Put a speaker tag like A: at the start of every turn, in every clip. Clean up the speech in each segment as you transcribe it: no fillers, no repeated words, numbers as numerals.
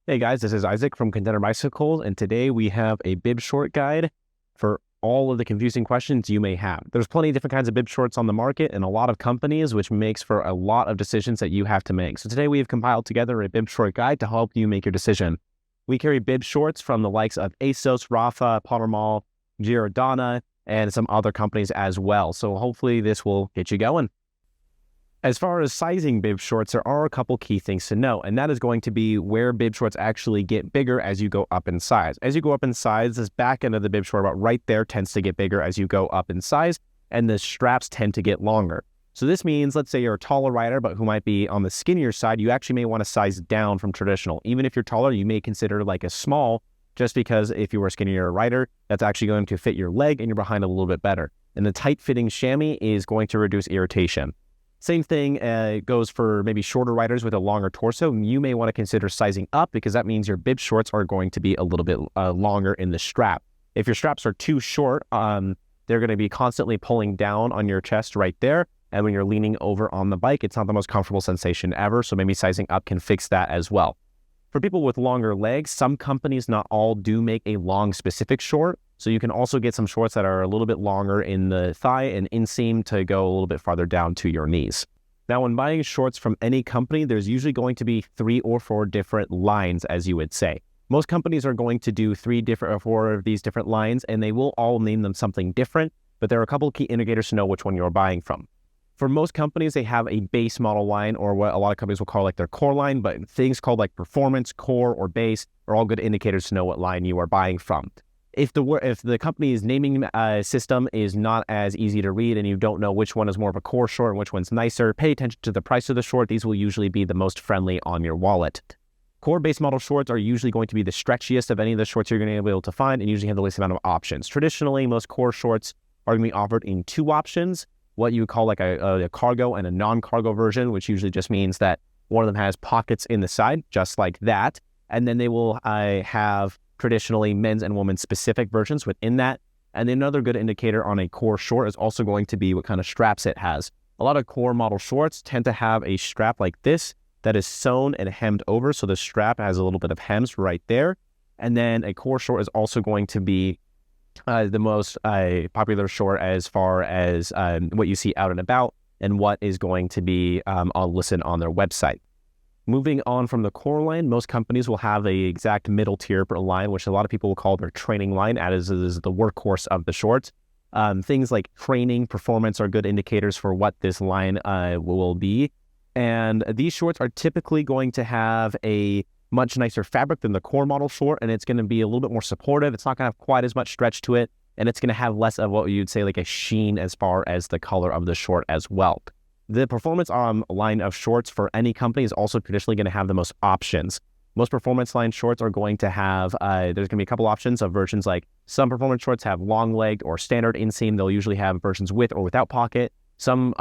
A: Hey guys, this is Isaac from Contender Bicycles, and today we have a bib short guide for all of the confusing questions you may have. There's plenty of different kinds of bib shorts on the market and a lot of companies, which makes for a lot of decisions that you have to make. So today we have compiled together a bib short guide to help you make your decision. We carry bib shorts from the likes of ASOS, Rafa, Pottermall, Giordana, and some other companies as well. So hopefully this will get you going. As far as sizing bib shorts, there are a couple key things to know, and that is going to be where bib shorts actually get bigger as you go up in size. As you go up in size, this back end of the bib short about right there tends to get bigger as you go up in size, and the straps tend to get longer. So this means, let's say you're a taller rider, but who might be on the skinnier side, you actually may want to size down from traditional. Even if you're taller, you may consider like a small, just because if you were a skinnier rider, that's actually going to fit your leg and your behind a little bit better. And the tight-fitting chamois is going to reduce irritation. Same thing goes for maybe shorter riders with a longer torso. You may want to consider sizing up because that means your bib shorts are going to be a little bit longer in the strap. If your straps are too short, they're going to be constantly pulling down on your chest right there. And when you're leaning over on the bike, it's not the most comfortable sensation ever. So maybe sizing up can fix that as well. For people with longer legs, some companies, not all, do make a long specific short. So you can also get some shorts that are a little bit longer in the thigh and inseam to go a little bit farther down to your knees. Now, when buying shorts from any company, there's usually going to be 3 or 4 different lines, as you would say. Most companies are going to do 3 different or 4 of these different lines, and they will all name them something different, but there are a couple of key indicators to know which one you're buying from. For most companies, they have a base model line, or what a lot of companies will call like their core line, but things called like performance, core, or base are all good indicators to know what line you are buying from. If the company's naming system is not as easy to read and you don't know which one is more of a core short and which one's nicer, pay attention to the price of the short. These will usually be the most friendly on your wallet. Core base model shorts are usually going to be the stretchiest of any of the shorts you're going to be able to find and usually have the least amount of options. Traditionally, most core shorts are going to be offered in 2 options, what you would call like a cargo and a non-cargo version, which usually just means that one of them has pockets in the side, just like that. And then they will have traditionally men's and women's specific versions within that. And another good indicator on a core short is also going to be what kind of straps it has. A lot of core model shorts tend to have a strap like this that is sewn and hemmed over. So the strap has a little bit of hems right there. And then a core short is also going to be the most popular short as far as what you see out and about and what is going to be listed on their website. Moving on from the core line, most companies will have a exact middle tier line, which a lot of people will call their training line, as is the workhorse of the shorts. Things like training, performance are good indicators for what this line will be. And these shorts are typically going to have a much nicer fabric than the core model short, and it's going to be a little bit more supportive. It's not going to have quite as much stretch to it, and it's going to have less of what you'd say like a sheen as far as the color of the short as well. The performance line of shorts for any company is also traditionally going to have the most options. Most performance line shorts are going to have, there's going to be a couple options of versions like some performance shorts have long legged or standard inseam. They'll usually have versions with or without pocket. Some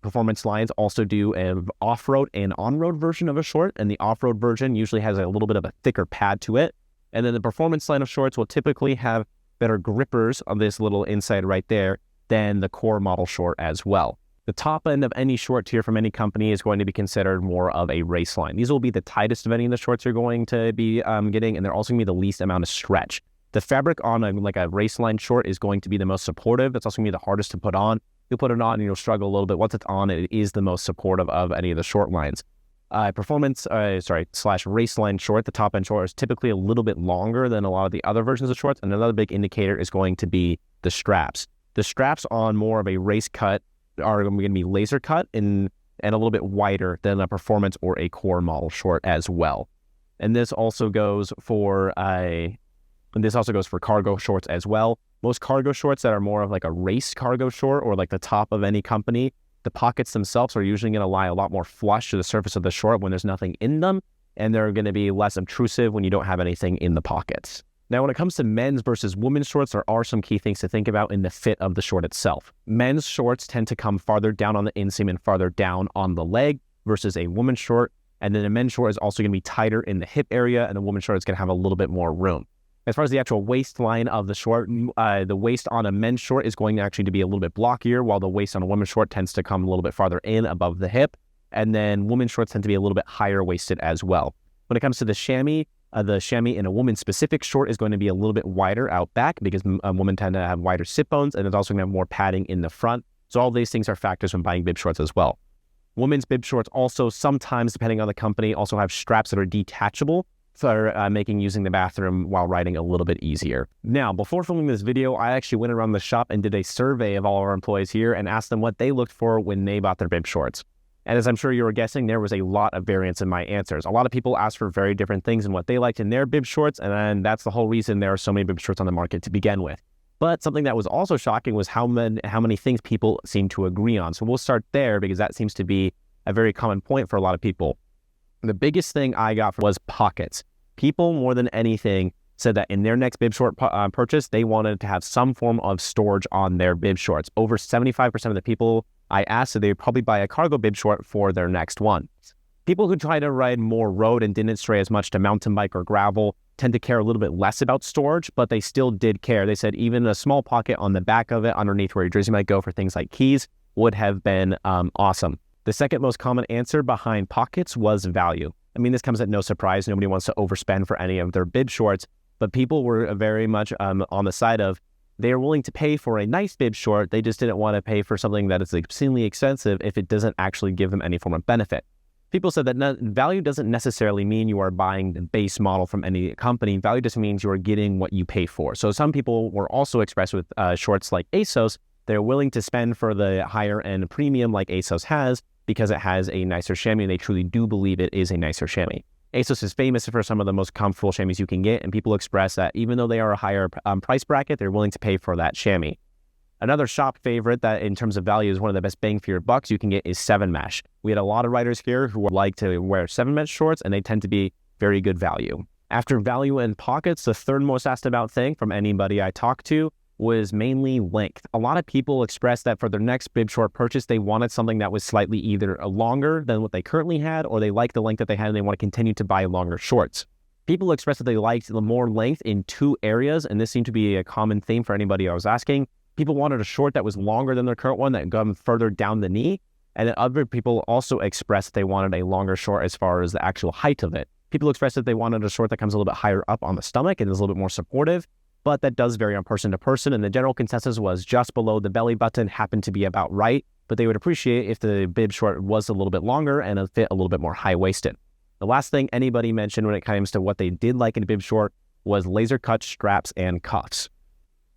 A: performance lines also do an off-road and on-road version of a short, and the off-road version usually has a little bit of a thicker pad to it. And then the performance line of shorts will typically have better grippers on this little inside right there than the core model short as well. The top end of any short tier from any company is going to be considered more of a race line. These will be the tightest of any of the shorts you're going to be getting, and they're also going to be the least amount of stretch. The fabric on a race line short is going to be the most supportive. It's also going to be the hardest to put on. You'll put it on and you'll struggle a little bit. Once it's on, it is the most supportive of any of the short lines. Slash race line short, the top end short is typically a little bit longer than a lot of the other versions of shorts. And another big indicator is going to be the straps. The straps on more of a race cut are going to be laser cut and a little bit wider than a performance or a core model short as well. And this also goes for cargo shorts as well. Most cargo shorts that are more of like a race cargo short or like the top of any company, the pockets themselves are usually going to lie a lot more flush to the surface of the short when there's nothing in them, and they're going to be less obtrusive when you don't have anything in the pockets. Now, when it comes to men's versus women's shorts, there are some key things to think about in the fit of the short itself. Men's shorts tend to come farther down on the inseam and farther down on the leg versus a woman's short. And then a men's short is also going to be tighter in the hip area, and a woman's short is going to have a little bit more room. As far as the actual waistline of the short, the waist on a men's short is going to actually to be a little bit blockier, while the waist on a women's short tends to come a little bit farther in above the hip. And then women's shorts tend to be a little bit higher waisted as well. When it comes to the chamois, The chamois in a woman-specific short is going to be a little bit wider out back because women tend to have wider sit bones, and it's also going to have more padding in the front. So all these things are factors when buying bib shorts as well. Women's bib shorts also sometimes, depending on the company, also have straps that are detachable for making using the bathroom while riding a little bit easier. Now, before filming this video, I actually went around the shop and did a survey of all our employees here and asked them what they looked for when they bought their bib shorts. And as I'm sure you were guessing, there was a lot of variance in my answers. A lot of people asked for very different things in what they liked in their bib shorts, and that's the whole reason there are so many bib shorts on the market to begin with. But something that was also shocking was how many things people seem to agree on. So we'll start there because that seems to be a very common point for a lot of people. The biggest thing I got was pockets. People, more than anything, said that in their next bib short purchase, they wanted to have some form of storage on their bib shorts. Over 75% of the people I asked said they would probably buy a cargo bib short for their next one. People who try to ride more road and didn't stray as much to mountain bike or gravel tend to care a little bit less about storage, but they still did care. They said even a small pocket on the back of it underneath where your jersey might go for things like keys would have been awesome. The second most common answer behind pockets was value. I mean, this comes at no surprise. Nobody wants to overspend for any of their bib shorts, but people were very much on the side of they are willing to pay for a nice bib short. They just didn't want to pay for something that is obscenely expensive if it doesn't actually give them any form of benefit. People said that value doesn't necessarily mean you are buying the base model from any company. Value just means you are getting what you pay for. So some people were also expressed with shorts like ASOS. They're willing to spend for the higher end premium like ASOS has because it has a nicer chamois, and they truly do believe it is a nicer chamois. ASOS is famous for some of the most comfortable chamois you can get, and people express that even though they are a higher price bracket, they're willing to pay for that chamois. Another shop favorite that in terms of value is one of the best bang for your bucks you can get is 7 mesh. We had a lot of riders here who like to wear 7 mesh shorts, and they tend to be very good value. After value and pockets, the third most asked about thing from anybody I talked to was mainly length. A lot of people expressed that for their next bib short purchase, they wanted something that was slightly either longer than what they currently had, or they liked the length that they had and they want to continue to buy longer shorts. People expressed that they liked the more length in 2 areas, and this seemed to be a common theme for anybody I was asking. People wanted a short that was longer than their current one, that got further down the knee, and then other people also expressed they wanted a longer short as far as the actual height of it. People expressed that they wanted a short that comes a little bit higher up on the stomach and is a little bit more supportive, but that does vary on person to person, and the general consensus was just below the belly button happened to be about right, but they would appreciate if the bib short was a little bit longer and a fit a little bit more high-waisted. The last thing anybody mentioned when it comes to what they did like in a bib short was laser cut straps and cuffs.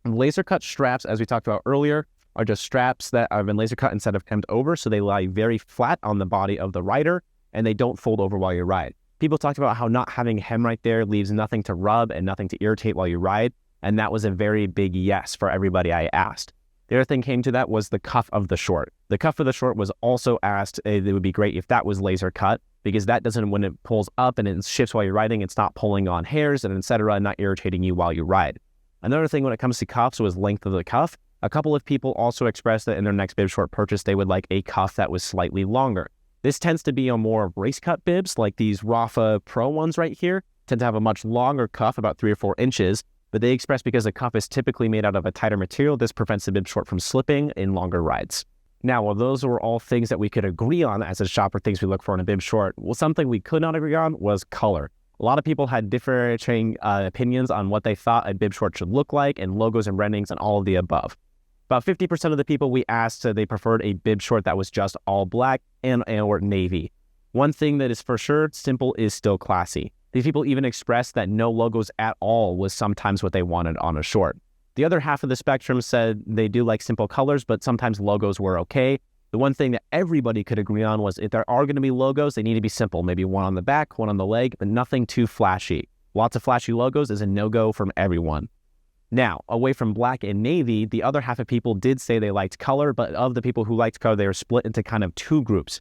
A: Laser cut straps, as we talked about earlier, are just straps that have been laser cut instead of hemmed over, so they lie very flat on the body of the rider, and they don't fold over while you ride. People talked about how not having hem right there leaves nothing to rub and nothing to irritate while you ride, and that was a very big yes for everybody I asked. The other thing came to that was the cuff of the short. The cuff of the short was also asked, it would be great if that was laser cut, because that doesn't, when it pulls up and it shifts while you're riding, it's not pulling on hairs and etc., not irritating you while you ride. Another thing when it comes to cuffs was length of the cuff. A couple of people also expressed that in their next bib short purchase, they would like a cuff that was slightly longer. This tends to be on more race cut bibs, like these Rafa Pro ones right here, tend to have a much longer cuff, about 3 or 4 inches, but they express because the cuff is typically made out of a tighter material, this prevents the bib short from slipping in longer rides. Now, while those were all things that we could agree on as a shopper, things we look for in a bib short, well, something we could not agree on was color. A lot of people had differing opinions on what they thought a bib short should look like, and logos and brandings and all of the above. About 50% of the people we asked said they preferred a bib short that was just all black or navy. One thing that is for sure, simple is still classy. These people even expressed that no logos at all was sometimes what they wanted on a short. The other half of the spectrum said they do like simple colors, but sometimes logos were okay. The one thing that everybody could agree on was if there are going to be logos, they need to be simple. Maybe one on the back, one on the leg, but nothing too flashy. Lots of flashy logos is a no-go from everyone. Now, away from black and navy, the other half of people did say they liked color, but of the people who liked color, they were split into kind of 2 groups.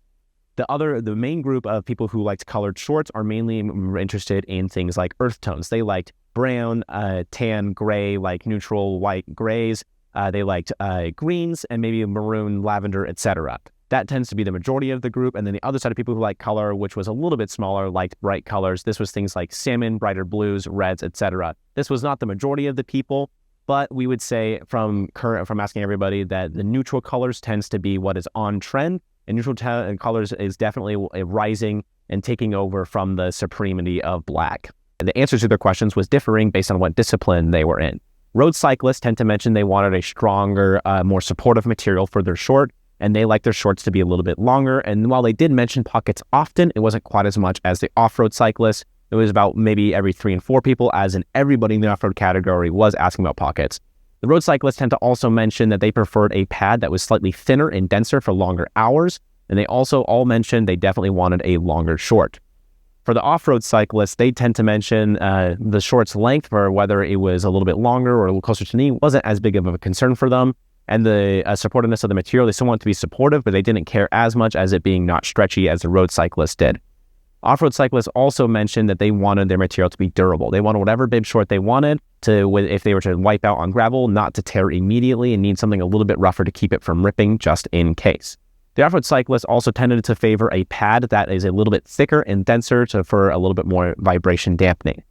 A: The main group of people who liked colored shorts are mainly interested in things like earth tones. They liked brown, tan, gray, like neutral white grays. They liked greens and maybe maroon, lavender, etc. That tends to be the majority of the group. And then the other side of people who like color, which was a little bit smaller, liked bright colors. This was things like salmon, brighter blues, reds, etc. This was not the majority of the people, but we would say from asking everybody that the neutral colors tends to be what is on trend. And neutral colors is definitely rising and taking over from the supremacy of black. the answers to their questions was differing based on what discipline they were in. Road cyclists tend to mention they wanted a stronger, more supportive material for their short, and they like their shorts to be a little bit longer. And while they did mention pockets often, it wasn't quite as much as the off-road cyclists. It was about maybe every 3 and 4 people, as in everybody in the off-road category was asking about pockets. The road cyclists tend to also mention that they preferred a pad that was slightly thinner and denser for longer hours, and they also all mentioned they definitely wanted a longer short. For the off-road cyclists, they tend to mention the short's length, for whether it was a little bit longer or a little closer to knee, wasn't as big of a concern for them. And the supportiveness of the material, they still wanted to be supportive, but they didn't care as much as it being not stretchy as the road cyclists did. Off-road cyclists also mentioned that they wanted their material to be durable. They wanted whatever bib short they wanted to, if they were to wipe out on gravel, not to tear immediately and need something a little bit rougher to keep it from ripping just in case. The off-road cyclists also tended to favor a pad that is a little bit thicker and denser for a little bit more vibration dampening.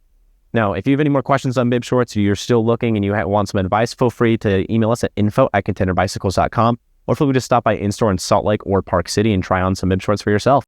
A: Now, if you have any more questions on bib shorts, or you're still looking and you want some advice, feel free to email us at info@contenderbicycles.com, or feel free to stop by in-store in Salt Lake or Park City and try on some bib shorts for yourself.